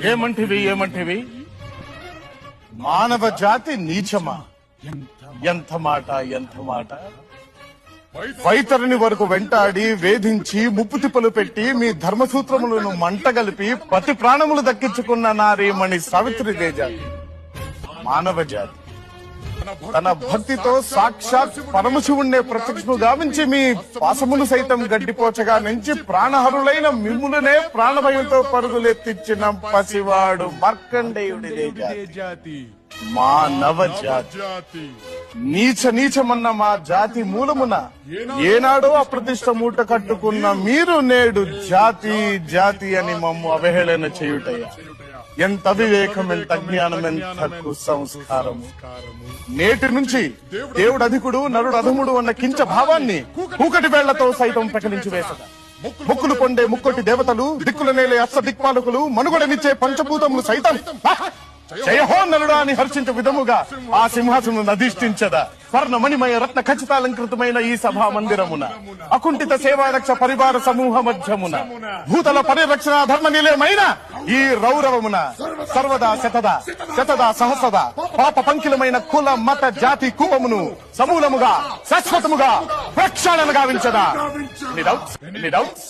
ఏమంటివి మానవ జాతి నీచమా? ఎంత మాట! వైతరిని వరకు వెంటాడి వేధించి ముప్పు తిప్పలు పెట్టి మీ ధర్మసూత్రములను మంటగలిపి పతి ప్రాణములు దక్కించుకున్న నారీమణి సావిత్రిదే జాతి మానవ జాతి. తన భక్తితో సాక్షాత్ పరమశివుణ్ణే ప్రత్యక్షము గావించి మీ పాసములు సైతం గడ్డిపోచగా నుంచి ప్రాణహరులైన మిమ్ములనే ప్రాణభయంతో పరుగులెత్తించిన పసివాడు మార్కండేయుడిదే జాతి మానవ జాతి. నీచమన్న మా జాతి మూలమున ఏనాడో అప్రతిష్ట మూట కట్టుకున్న మీరు నేడు జాతి అని మమ్ము అవహేళన చేయుటయ్యా. ఎంత వివేకం, ఎంత జ్ఞానం, ఎంత కుసంస్కారం! నేటి నుంచి దేవుడు అధికుడు నరుడు అధముడు అన్న కించ భావాన్ని కూకటి వేళ్లతో సైతం ప్రకటించి వేసదా. ముక్కులు పొండే ముక్కొట్టి దేవతలు, దిక్కుల నేలే అష్ట దిక్పాలకులు, మనుగడనిచ్చే పంచభూతములు సైతం జయహో నలుడా అని హర్షించే విధముగా ఆ సింహాసనం అధిష్ఠించదా. స్వర్ణమణిమయ రత్న ఖచ్చితాలంకృతమైన ఈ సభా మందిరమున అకుంఠిత సేవారక్ష పరివార సమూహ మధ్యమున భూతల పరిరక్షణ ధర్మ నిలయమైన ఈ రౌరవమున సర్వదా శతదా సహస్రదా పాప పంకిలమైన కుల మత జాతి కూపమును సమూలముగా శాశ్వతముగా ప్రక్షాళన గావించదా. ఎన్ని డౌట్స్?